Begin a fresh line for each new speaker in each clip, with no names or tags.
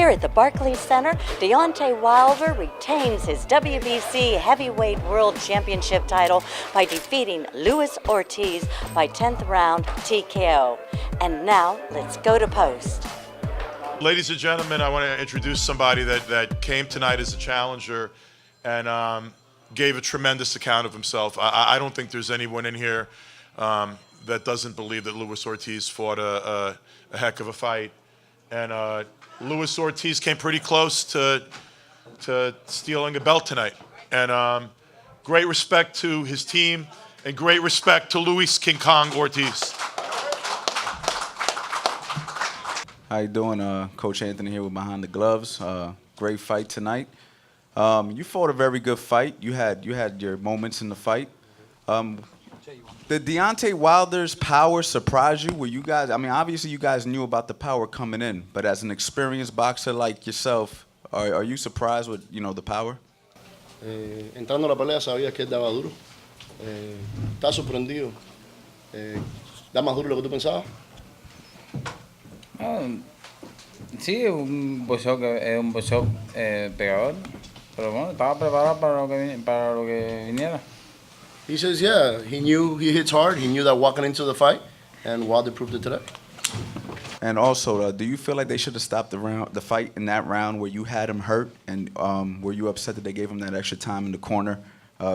Here at the Barclays Center, Deontay Wilder retains his WBC Heavyweight World Championship title by defeating Luis Ortiz by 10th round TKO. And now, let's go to post.
Ladies and gentlemen, I want to introduce somebody that came tonight as a challenger and gave a tremendous account of himself. I don't think there's anyone in here that doesn't believe that Luis Ortiz fought a heck of a fight. And Luis Ortiz came pretty close to stealing a belt tonight. And great respect to his team and great respect to Luis King Kong Ortiz.
How you doing? Coach Anthony here with Behind the Gloves. Great fight tonight. You fought a very good fight. You had your moments in the fight. Did Deontay Wilder's power surprise you? Were you guys? I mean, obviously you guys knew about the power coming in, but as an experienced boxer like yourself, are you surprised with the power?
Entrando a la pelea sabías que él daba duro. ¿Estás sorprendido? ¿Da más duro lo que tú pensabas?
Sí, es un boxeo pegador, pero bueno, estaba preparado para lo que viniera.
He says, yeah, he knew he hits hard. He knew that walking into the fight, and Wilder proved it today.
And also, do you feel like they should have stopped the fight in that round where you had him hurt, and were you upset that they gave him that extra time in the corner,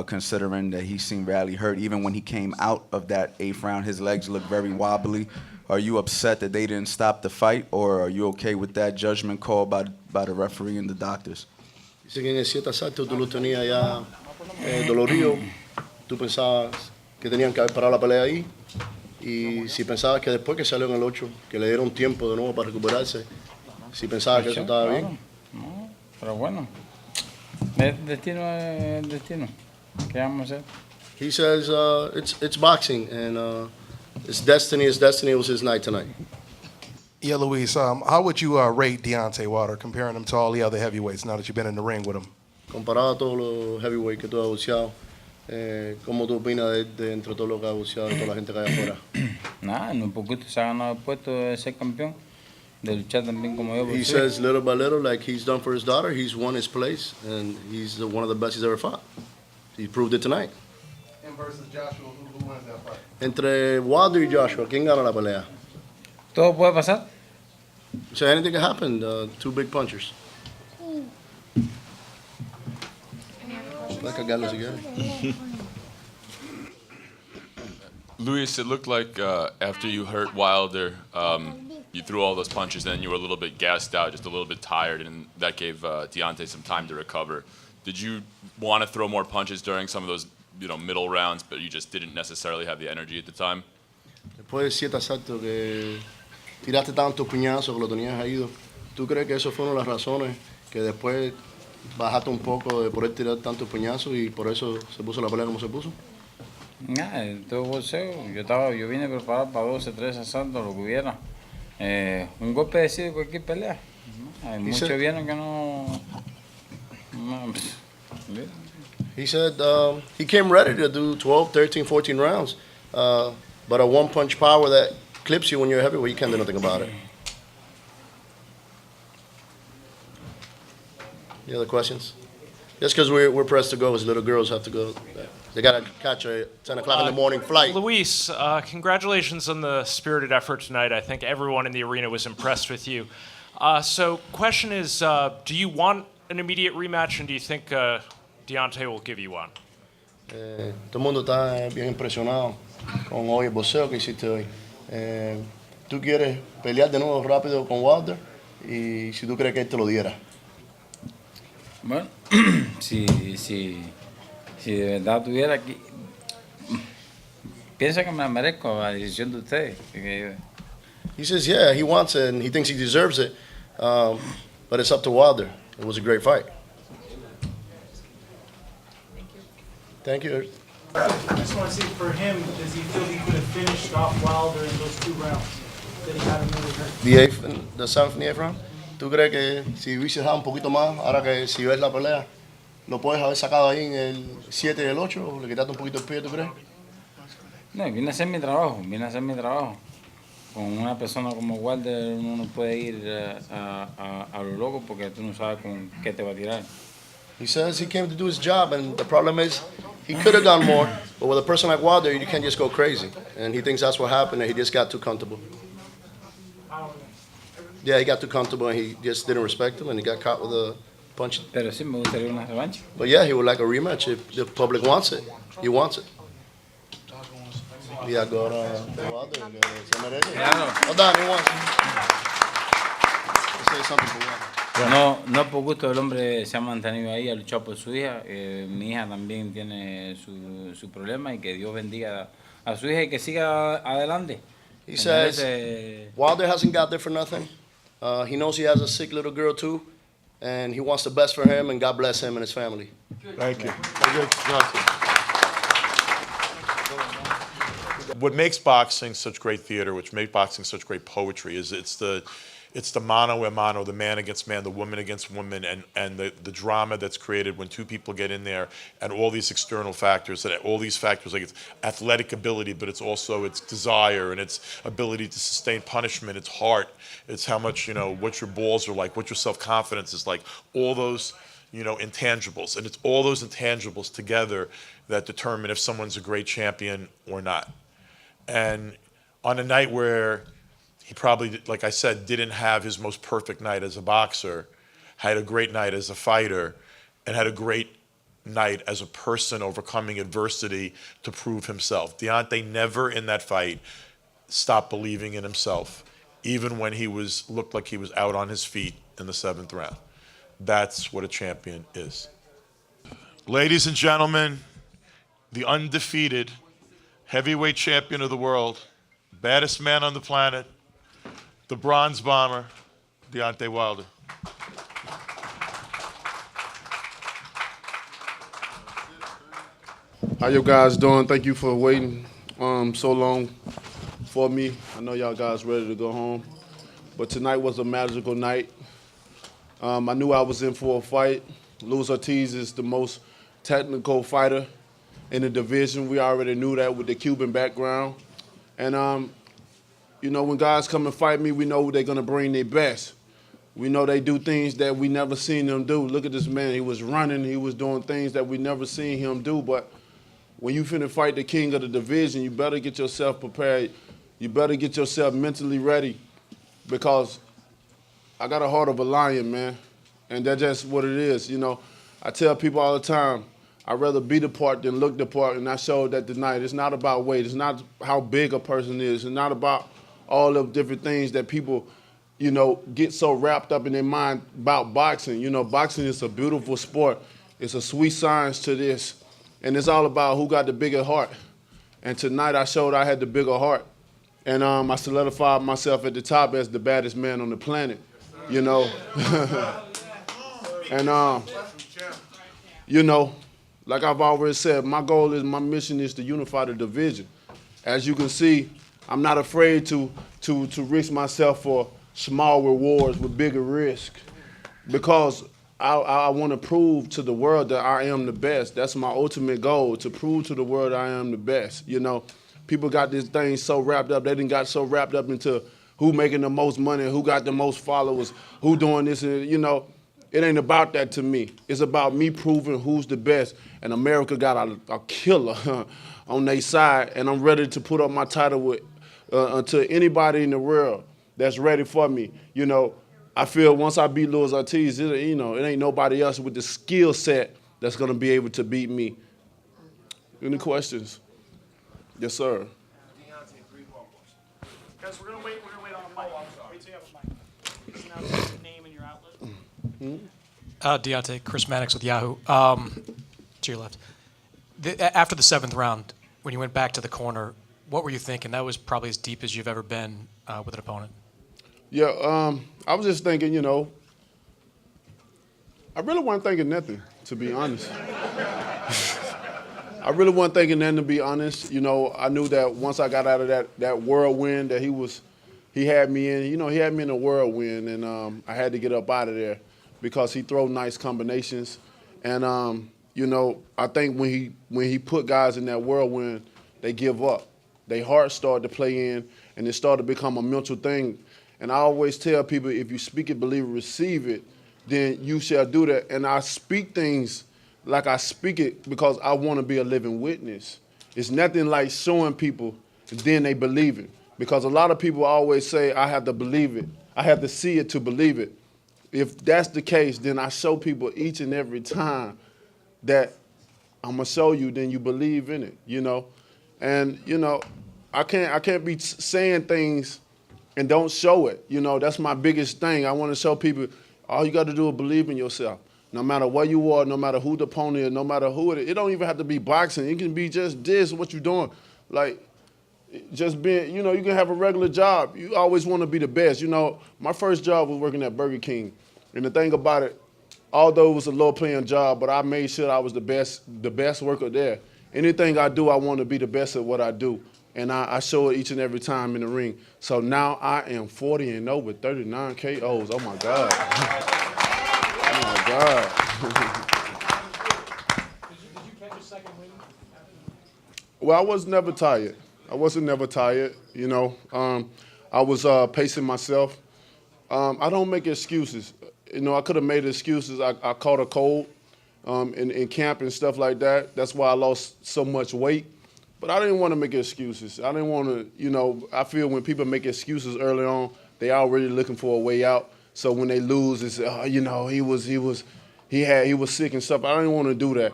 considering that he seemed badly hurt? Even when he came out of that 8th round, his legs looked very wobbly. Are you upset that they didn't stop the fight, or are you okay with that judgment call by the referee and the doctors?
Dice que en el 7 asalto tú lo tenías ya dolorido. Tú pensabas que tenían que haber parado la pelea ahí. Y si pensabas que después que salió en el 8, que le dieron tiempo de nuevo para recuperarse, si pensabas que eso estaba bien.
No, pero bueno, el destino es el destino. ¿Qué vamos a hacer?
He says it's boxing, and it's destiny. It's destiny. It was his night tonight.
Yeah, Luis, how would you rate Deontay Wilder, comparing him to all the other heavyweights now that you've been in the ring with him?
Comparado a todos los heavyweights que tú has boxeado, ¿cómo tú opinas de entre todos los que has boxeado y toda la gente que hay afuera?
Nada, en un poquito se ha ganado el puesto de ser campeón, de luchar también como yo.
He says little by little, like he's done for his daughter, he's won his place, and he's one of the best he's ever fought. He proved it tonight.
And versus Joshua, who wins that fight?
Entre Wilder y Joshua, ¿quién gana la pelea?
Todo puede pasar.
So anything can happen. Two big punchers.
Luis, it looked like after you hurt Wilder, you threw all those punches, then you were a little bit gassed out, just a little bit tired, and that gave Deontay some time to recover. Did you want to throw more punches during some of those middle rounds, but you just didn't necessarily have the energy at the time?
Después de 7 asaltos que tiraste tantos puñazos que lo tenías ahí, ¿tú crees que eso fue una de las razones que después bajaste un poco de poder tirar tantos puñazos y por eso se puso la pelea como se puso?
Nada, todo boxeo. Yo vine preparado para 12, 13 asaltos, lo que hubiera. Un golpe decide cualquier pelea. Hay muchos vienen que no.
He said he came ready to do 12, 13, 14 rounds, but a one-punch power that clips you when you're heavyweight, you can't do nothing about it. Any other questions? Just because we're pressed to go, as little girls have to go. They got to catch a 10 o'clock in the morning flight.
Luis, congratulations on the spirited effort tonight. I think everyone in the arena was impressed with you. So question is, do you want an immediate rematch, and do you think Deontay will give you one?
Todo el mundo está bien impresionado con hoy el boxeo que hiciste hoy. ¿Tú quieres pelear de nuevo rápido con Wilder? Y si tú crees que él te lo diera.
Bueno, si de verdad tuviera aquí, piensa que me la merezco la decisión de ustedes.
He says, yeah, he wants it and he thinks he deserves it, but it's up to Wilder. It was a great fight. Thank you.
I just want to see for him, does he feel he could have finished off Wilder in those 2 rounds that he had him really hurt?
The 7th and the 8th round. ¿Tú crees que si hubiese dejado un poquito más, ahora que si ves la pelea, lo puedes haber sacado ahí en el 7 y el 8? ¿O le quitaste un poquito el pie, tú crees?
No, vine a hacer mi trabajo, con una persona como Wilder uno no puede ir a lo loco porque tú no sabes con qué te va a tirar.
He says he came to do his job, and the problem is he could have done more, but with a person like Wilder, you can't just go crazy. And he thinks that's what happened, and he just got too comfortable. Yeah, he got too comfortable, and he just didn't respect him, and he got caught with a punch.
Pero sí me gustaría una revancha.
But yeah, he would like a rematch if the public wants it. He wants it. Y agora Wilder se merece.
Claro.
Hold on, he wants it. Let's say something for Wilder.
No por gusto del hombre se ha mantenido ahí, ha luchado por su hija. Mi hija también tiene su problema y que Dios bendiga a su hija y que siga adelante.
He says Wilder hasn't got there for nothing. He knows he has a sick little girl too, and he wants the best for him, and God bless him and his family.
Thank you. What makes boxing such great theater, which makes boxing such great poetry, is it's the mano a mano, the man against man, the woman against woman, and the drama that's created when two people get in there, and all these external factors, and all these factors like its athletic ability, but it's also its desire and its ability to sustain punishment, its heart, it's how much, what your balls are like, what your self-confidence is like, all those, intangibles. And it's all those intangibles together that determine if someone's a great champion or not. And on a night where he probably, like I said, didn't have his most perfect night as a boxer, had a great night as a fighter, and had a great night as a person overcoming adversity to prove himself. Deontay never in that fight stopped believing in himself, even when he looked like he was out on his feet in the 7th round. That's what a champion is. Ladies and gentlemen, the undefeated heavyweight champion of the world, baddest man on the planet, the bronze bomber, Deontay Wilder.
How you guys doing? Thank you for waiting so long for me. I know y'all guys ready to go home, but tonight was a magical night. I knew I was in for a fight. Luis Ortiz is the most technical fighter in the division. We already knew that with the Cuban background. And, when guys come and fight me, we know they're going to bring their best. We know they do things that we never seen them do. Look at this man. He was running. He was doing things that we never seen him do. But when you finna fight the king of the division, you better get yourself prepared. You better get yourself mentally ready, because I got a heart of a lion, man. And that's just what it is. I tell people all the time, I'd rather be the part than look the part, and I showed that tonight. It's not about weight. It's not how big a person is. It's not about all of different things that people, get so wrapped up in their mind about boxing. Boxing is a beautiful sport. It's a sweet science to this, and it's all about who got the bigger heart. And tonight I showed I had the bigger heart, and I solidified myself at the top as the baddest man on the planet, And, like I've already said, my mission is to unify the division. As you can see, I'm not afraid to risk myself for small rewards with bigger risk, because I want to prove to the world that I am the best. That's my ultimate goal, to prove to the world I am the best. People got this thing so wrapped up. They done got so wrapped up into who making the most money, who got the most followers, who doing this, and it ain't about that to me. It's about me proving who's the best. And America got a killer on their side, and I'm ready to put up my title to anybody in the world that's ready for me. I feel once I beat Luis Ortiz, it ain't nobody else with the skill set that's gonna be able to beat me. Any questions? Yes, sir.
Guys, we're gonna wait on the mic. Wait till you have a mic. Just announce your name and your outlet.
Deontay, Chris Mannix with Yahoo. To your left. After the 7th round, when you went back to the corner, what were you thinking? That was probably as deep as you've ever been with an opponent.
Yeah, I was just thinking, I really wasn't thinking nothing, to be honest. I really wasn't thinking nothing, to be honest. I knew that once I got out of that whirlwind that he had me in, he had me in a whirlwind, and I had to get up out of there because he throw nice combinations. And, I think when he put guys in that whirlwind, they give up. Their heart started to play in, and it started to become a mental thing. And I always tell people, if you speak it, believe it, receive it, then you shall do that. And I speak things like I speak it because I want to be a living witness. It's nothing like showing people and then they believe it. Because a lot of people always say, I have to believe it. I have to see it to believe it. If that's the case, then I show people each and every time that I'm going to show you, then you believe in it, you know. And, you know, I can't be saying things and don't show it. You know, that's my biggest thing. I want to show people all you got to do is believe in yourself. No matter where you are, no matter who the opponent is, no matter who it is. It don't even have to be boxing. It can be just this, what you're doing. Like, just being, you know, you can have a regular job. You always want to be the best. You know, my first job was working at Burger King. And the thing about it, although it was a low-paying job, but I made sure I was the best worker there. Anything I do, I want to be the best at what I do. And I show it each and every time in the ring. So now I am 40-0 with 39 KOs. Oh, my God. Oh, my God.
Did you catch a second win?
Well, I was never tired. I wasn't never tired, you know. I was pacing myself. I don't make excuses. You know, I could have made excuses. I caught a cold in camp and stuff like that. That's why I lost so much weight. But I didn't want to make excuses. I didn't want to, you know, I feel when people make excuses early on, they already looking for a way out. So when they lose, it's, oh, you know, he was sick and stuff. I didn't want to do that,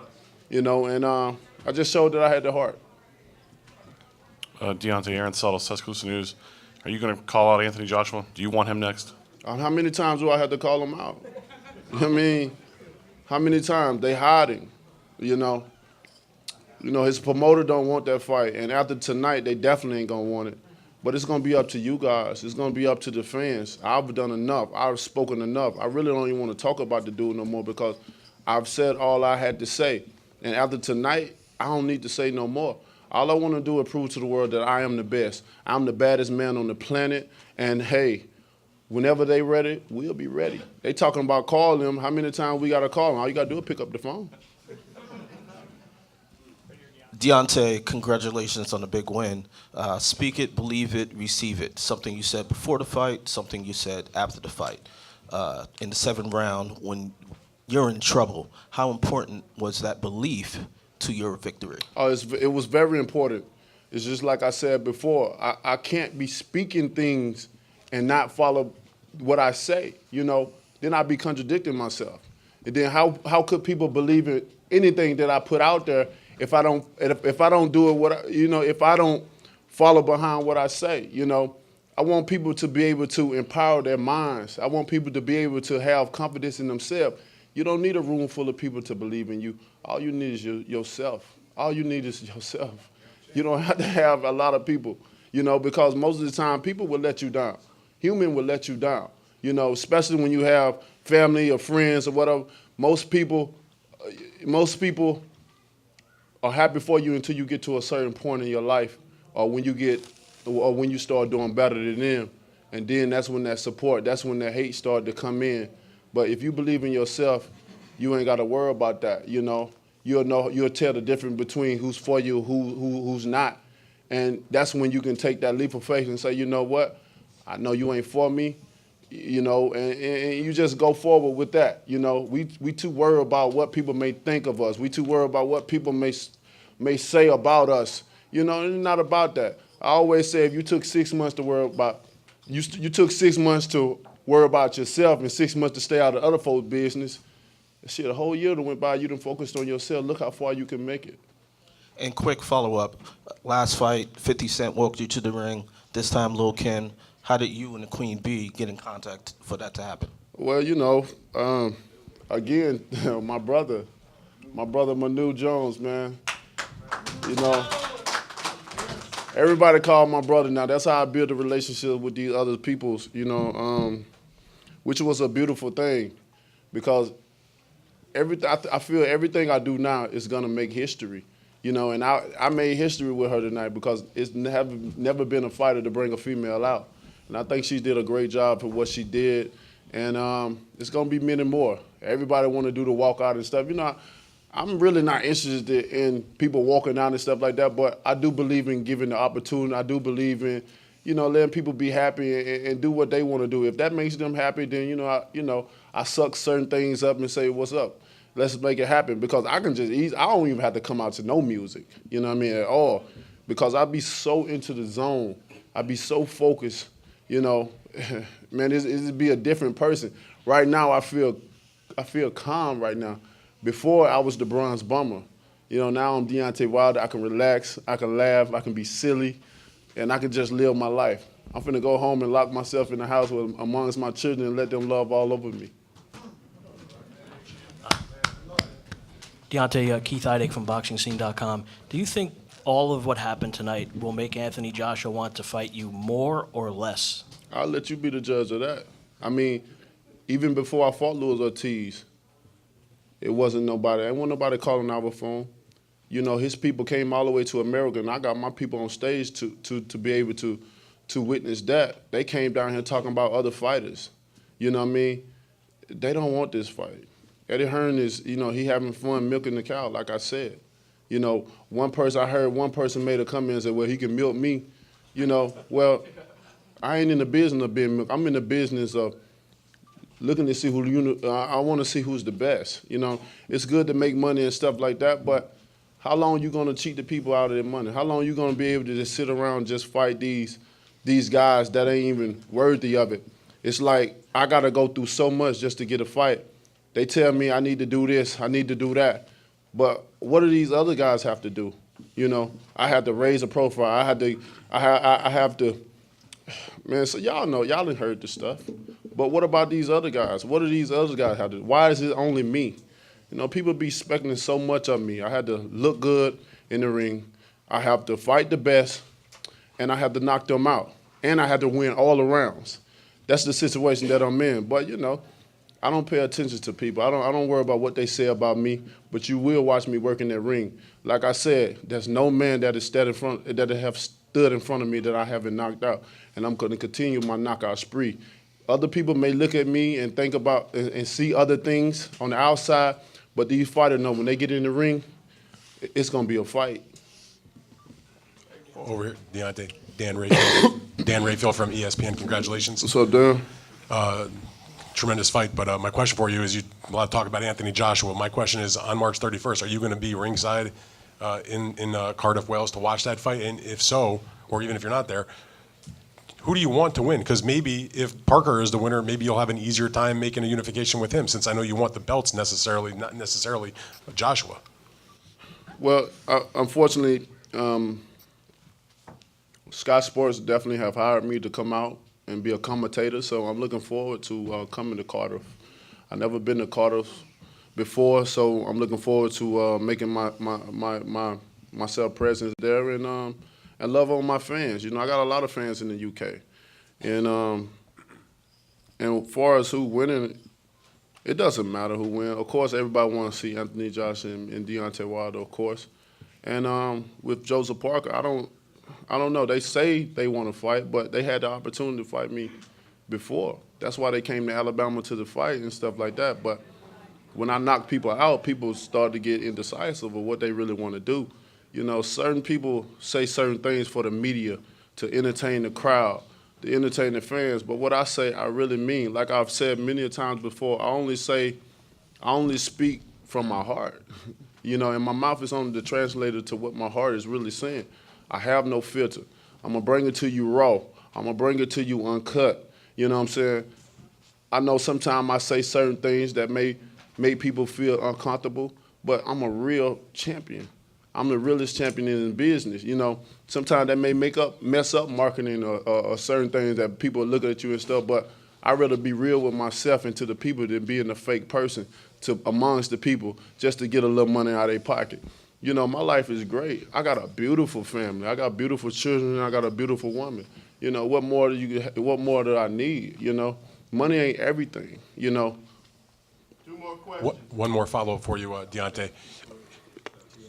you know, and I just showed that I had the heart.
Deontay, Aaron Suttles, Tuscaloosa News. Are you going to call out Anthony Joshua? Do you want him next?
How many times do I have to call him out? I mean, how many times? They hiding, you know. You know, his promoter don't want that fight. And after tonight, they definitely ain't going to want it. But it's going to be up to you guys. It's going to be up to the fans. I've done enough. I've spoken enough. I really don't even want to talk about the dude no more because I've said all I had to say. And after tonight, I don't need to say no more. All I want to do is prove to the world that I am the best. I'm the baddest man on the planet. And, hey, whenever they ready, we'll be ready. They talking about calling them. How many times we got to call them? All you got to do is pick up the phone.
Deontay, congratulations on the big win. Speak it, believe it, receive it. Something you said before the fight, something you said after the fight. In the 7th round, when you're in trouble, how important was that belief to your victory?
Oh, it was very important. It's just like I said before. I can't be speaking things and not follow what I say, you know. Then I'd be contradicting myself. And then how could people believe in anything that I put out there if I don't do it, if I don't follow behind what I say, you know? I want people to be able to empower their minds. I want people to be able to have confidence in themselves. You don't need a room full of people to believe in you. All you need is yourself. All you need is yourself. You don't have to have a lot of people, you know, because most of the time people will let you down. Human will let you down, you know, especially when you have family or friends or whatever. Most people are happy for you until you get to a certain point in your life, or when you start doing better than them, and then that's when that support, that's when that hate started to come in. But if you believe in yourself, you ain't got to worry about that. You know, you'll tell the difference between who's for you, who's not, and that's when you can take that leap of faith and say, you know what, I know you ain't for me, you know, and you just go forward with that. You know, we too worried about what people may think of us. We too worried about what people may say about us. You know, it's not about that. I always say if you took 6 months to worry about, you took 6 months to worry about yourself and 6 months to stay out of other folks' business, shit, a whole year that went by, you done focused on yourself. Look how far you can make it.
And quick follow-up. Last fight, 50 Cent walked you to the ring. This time, Lil Ken. How did you and the Queen Bee get in contact for that to happen?
Well, you know, again, my brother Manu Jones, man. You know, everybody called my brother now. That's how I built a relationship with these other peoples, you know, which was a beautiful thing because I feel everything I do now is going to make history. You know, and I made history with her tonight because it's never been a fighter to bring a female out. And I think she did a great job for what she did. And it's going to be many more. Everybody want to do the walkout and stuff. You know, I'm really not interested in people walking down and stuff like that, but I do believe in giving the opportunity. I do believe in, letting people be happy and do what they want to do. If that makes them happy, then, I suck certain things up and say, what's up? Let's make it happen. Because I can I don't even have to come out to no music, at all. Because I be so into the zone. I be so focused, man, it'd be a different person. Right now, I feel calm right now. Before, I was the bronze bomber. Now I'm Deontay Wilder. I can relax, I can laugh, I can be silly, and I can just live my life. I'm finna go home and lock myself in the house amongst my children and let them love all over me.
Deontay, Keith Idek from BoxingScene.com. Do you think all of what happened tonight will make Anthony Joshua want to fight you more or less?
I'll let you be the judge of that. I mean, even before I fought Luis Ortiz, it wasn't nobody calling our phone. His people came all the way to America, and I got my people on stage to be able to witness that. They came down here talking about other fighters. You know what I mean? They don't want this fight. Eddie Hearn is, he having fun milking the cow, like I said. I heard one person made a comment and said, well, he can milk me. Well, I ain't in the business of being milked. I'm in the business of looking to see I want to see who's the best. It's good to make money and stuff like that, but how long you gonna cheat the people out of their money? How long you gonna be able to just sit around and just fight these guys that ain't even worthy of it? It's like I gotta go through so much just to get a fight. They tell me I need to do this, I need to do that, but what do these other guys have to do? I have to raise a profile. I have to. Man, so y'all know, y'all done heard the stuff. But what about these other guys? What do these other guys have to do? Why is it only me? People be expecting so much of me. I had to look good in the ring. I have to fight the best, and I have to knock them out. And I have to win all the rounds. That's the situation that I'm in. But, I don't pay attention to people. I don't worry about what they say about me, but you will watch me work in that ring. Like I said, there's no man that have stood in front of me that I haven't knocked out. And I'm going to continue my knockout spree. Other people may look at me and think about and see other things on the outside, but these fighters know when they get in the ring, it's going to be a fight.
Over here, Deontay, Dan Rayfield. Dan Rayfield from ESPN. Congratulations.
What's up, Dan?
Tremendous fight, but my question for you is, a lot of talk about Anthony Joshua. My question is, on March 31st, are you going to be ringside in Cardiff, Wales to watch that fight? And if so, or even if you're not there, who do you want to win? Because maybe if Parker is the winner, maybe you'll have an easier time making a unification with him, since I know you want the belts not necessarily Joshua.
Well, unfortunately, Sky Sports definitely have hired me to come out and be a commentator, so I'm looking forward to coming to Cardiff. I've never been to Cardiff before, so I'm looking forward to making myself presence there and love on my fans. I got a lot of fans in the UK, and as far as who winning, it doesn't matter who wins. Of course, everybody wants to see Anthony Joshua and Deontay Wilder, of course, and with Joseph Parker, I don't know. They say they want to fight, but they had the opportunity to fight me before. That's why they came to Alabama to the fight and stuff like that. But when I knock people out, people start to get indecisive of what they really want to do. Certain people say certain things for the media to entertain the crowd, to entertain the fans. But what I say, I really mean. Like I've said many times before, I only speak from my heart. And my mouth is only the translator to what my heart is really saying. I have no filter. I'm going to bring it to you raw. I'm going to bring it to you uncut. You know what I'm saying? I know sometimes I say certain things that may make people feel uncomfortable, but I'm a real champion. I'm the realest champion in the business. Sometimes that may mess up marketing or certain things that people look at you and stuff, but I'd rather be real with myself and to the people than being a fake person amongst the people just to get a little money out of their pocket. My life is great. I got a beautiful family. I got beautiful children. And I got a beautiful woman. What more do I need? Money ain't everything. 2 more questions.
One more follow-up for you, Deontay.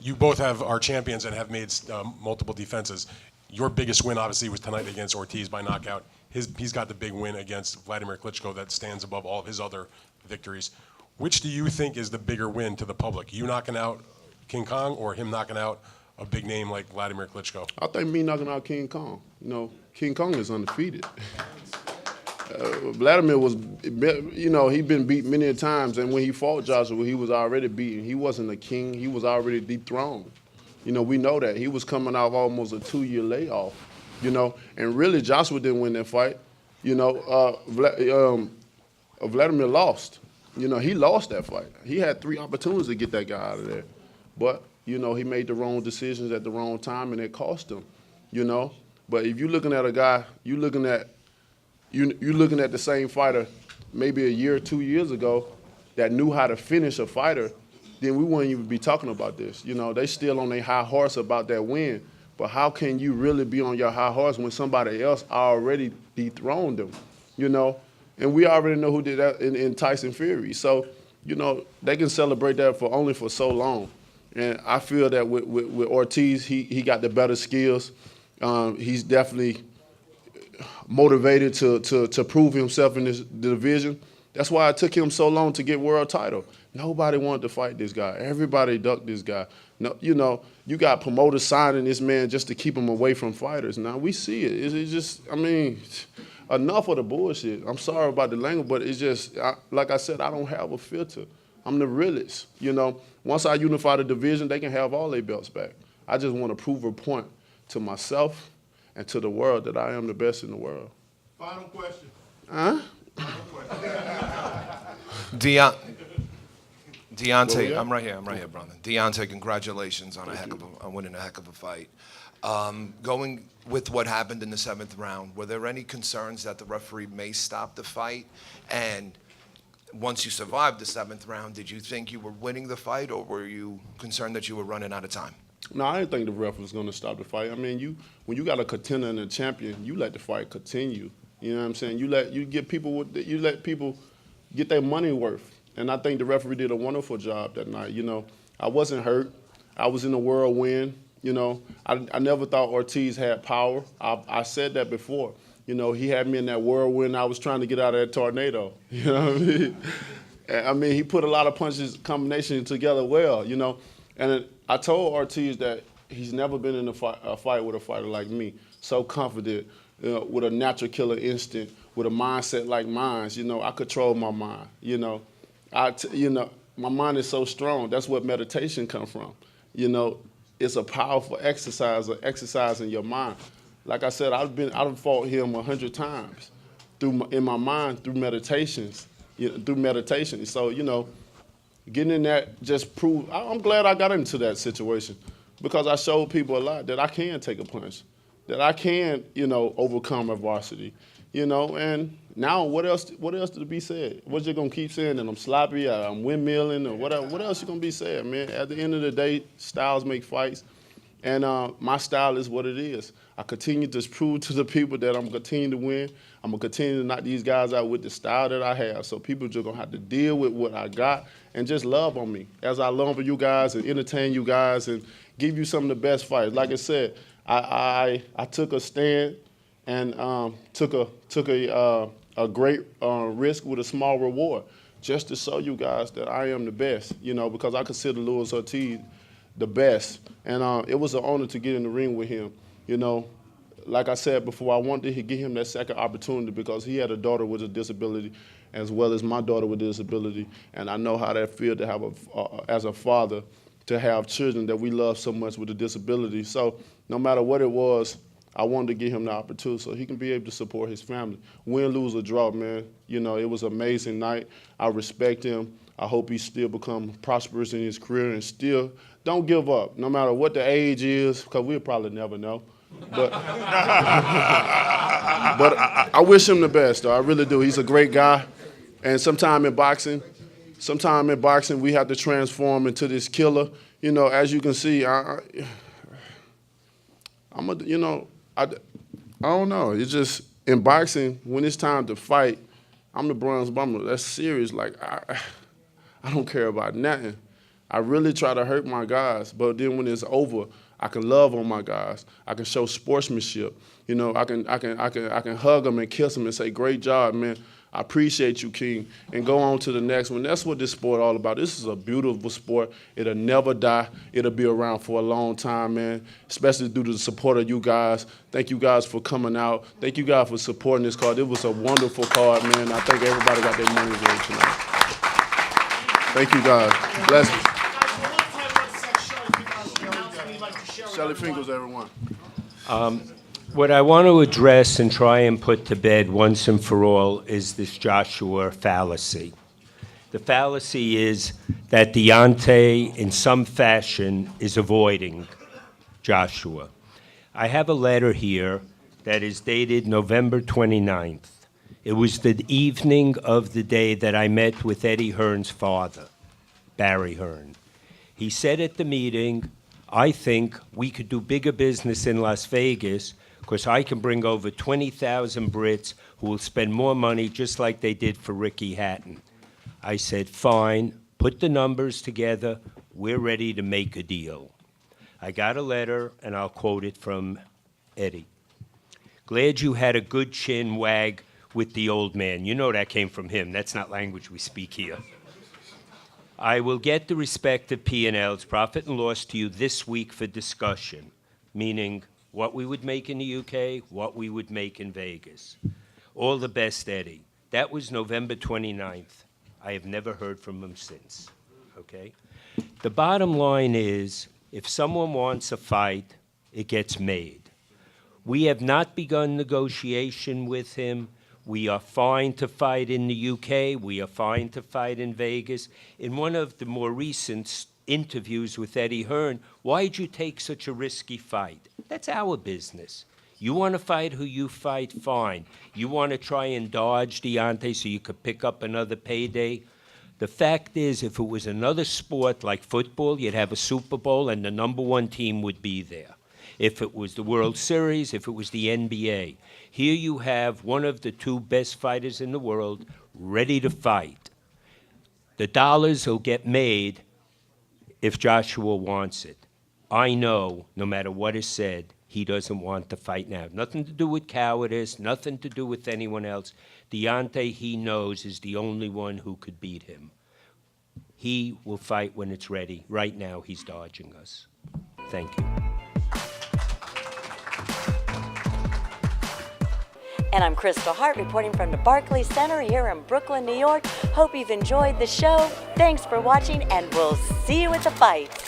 You both are champions and have made multiple defenses. Your biggest win, obviously, was tonight against Ortiz by knockout. He's got the big win against Vladimir Klitschko that stands above all of his other victories. Which do you think is the bigger win to the public? You knocking out King Kong or him knocking out a big name like Vladimir Klitschko?
I think me knocking out King Kong. You know, King Kong is undefeated. Vladimir was, you know, he'd been beat many times, and when he fought Joshua, he was already beaten. He wasn't a king. He was already dethroned. You know, we know that. He was coming off almost a 2-year layoff, you know, and really Joshua didn't win that fight. You know, Vladimir lost. You know, he lost that fight. He had 3 opportunities to get that guy out of there. But, you know, he made the wrong decisions at the wrong time, and it cost him, you know. But if you're looking at a guy, you're looking at the same fighter maybe a year or 2 years ago that knew how to finish a fighter, then we wouldn't even be talking about this. You know, they still on their high horse about that win. But how can you really be on your high horse when somebody else already dethroned them, you know? And we already know who did that in Tyson Fury. So, you know, they can celebrate that for only for so long. And I feel that with Ortiz, he got the better skills. He's definitely motivated to prove himself in this division. That's why it took him so long to get world title. Nobody wanted to fight this guy. Everybody ducked this guy. No, you know, you got promoters signing this man just to keep him away from fighters. Now, we see it. It's just, I mean, enough of the bullshit. I'm sorry about the language, but it's just, like I said, I don't have a filter. I'm the realest, you know. Once I unify the division, they can have all their belts back. I just want to prove a point to myself and to the world that I am the best in the world. Final question.
Deontay, I'm right here, brother. Deontay, congratulations on on winning a heck of a fight. Going with what happened in the 7th round, were there any concerns that the referee may stop the fight? And once you survived the 7th round, did you think you were winning the fight, or were you concerned that you were running out of time?
No, I didn't think the ref was going to stop the fight. I mean, when you got a contender and a champion, you let the fight continue. You know what I'm saying? You let people get their money worth. And I think the referee did a wonderful job that night. You know, I wasn't hurt. I was in a whirlwind. You know, I never thought Ortiz had power. I said that before. You know, he had me in that whirlwind. I was trying to get out of that tornado. You know what I mean? I mean, he put a lot of punches, combination together well, you know. And I told Ortiz that he's never been in a fight with a fighter like me, so confident, with a natural killer instinct, with a mindset like mine. You know, I control my mind, you know. My mind is so strong. That's what meditation comes from. You know, it's a powerful exercise, exercising your mind. Like I said, I've fought him 100 times in my mind through meditations, So, you know, getting in that just proved, I'm glad I got into that situation because I showed people a lot that I can take a punch, that I can, you know, overcome adversity, you know, and now what else to be said? What you gonna keep saying that I'm sloppy, I'm windmilling, or whatever? What else you gonna be saying, man? At the end of the day, styles make fights, and my style is what it is. I continue to prove to the people that I'm gonna continue to win. I'm gonna continue to knock these guys out with the style that I have. So people just gonna have to deal with what I got and just love on me as I love for you guys and entertain you guys and give you some of the best fights. Like I said, I took a stand and took a great risk with a small reward just to show you guys that I am the best, you know, because I consider Luis Ortiz the best. And it was an honor to get in the ring with him. You know, like I said before, I wanted to give him that second opportunity because he had a daughter with a disability as well as my daughter with a disability. And I know how that feels to have, as a father, to have children that we love so much with a disability. So no matter what it was, I wanted to give him the opportunity so he can be able to support his family. Win, lose, or draw, man. You know, it was an amazing night. I respect him. I hope he still become prosperous in his career and still don't give up, no matter what the age is, because we'll probably never know. But I wish him the best, though. I really do. He's a great guy. And sometime in boxing, we have to transform into this killer. You know, as you can see, I don't know. It's just, in boxing, when it's time to fight, I'm the bronze bomber. That's serious. Like, I don't care about nothing. I really try to hurt my guys, but then when it's over, I can love on my guys. I can show sportsmanship. You know, I can hug them and kiss them and say, great job, man. I appreciate you, King, and go on to the next one. That's what this sport all about. This is a beautiful sport. It'll never die. It'll be around for a long time, man, especially due to the support of you guys. Thank you guys for coming out. Thank you guys for supporting this card. It was a wonderful card, man. I think everybody got their money's worth tonight. Thank you, guys. Bless you. Shelly Fingers, everyone.
What I want to address and try and put to bed once and for all is this Joshua fallacy. The fallacy is that Deontay, in some fashion, is avoiding Joshua. I have a letter here that is dated November 29th. It was the evening of the day that I met with Eddie Hearn's father, Barry Hearn. He said at the meeting, I think we could do bigger business in Las Vegas because I can bring over 20,000 Brits who will spend more money just like they did for Ricky Hatton. I said, fine, put the numbers together, we're ready to make a deal. I got a letter, and I'll quote it from Eddie. Glad you had a good chin wag with the old man. You know that came from him. That's not language we speak here. I will get the respective P&Ls, profit and loss, to you this week for discussion, meaning what we would make in the UK, what we would make in Vegas. All the best, Eddie. That was November 29th. I have never heard from him since, okay? The bottom line is, if someone wants a fight, it gets made. We have not begun negotiation with him. We are fine to fight in the UK. We are fine to fight in Vegas. In one of the more recent interviews with Eddie Hearn, why'd you take such a risky fight? That's our business. You want to fight who you fight, fine. You want to try and dodge Deontay so you could pick up another payday? The fact is, if it was another sport like football, you'd have a Super Bowl and the #1 team would be there. If it was the World Series, if it was the NBA. Here you have one of the two best fighters in the world ready to fight. The dollars will get made if Joshua wants it. I know, no matter what is said, he doesn't want to fight now. Nothing to do with cowardice, nothing to do with anyone else. Deontay, he knows, is the only one who could beat him. He will fight when it's ready. Right now, he's dodging us. Thank you.
And I'm Kristal Hart reporting from the Barclays Center here in Brooklyn, New York. Hope you've enjoyed the show. Thanks for watching, and we'll see you at the fights.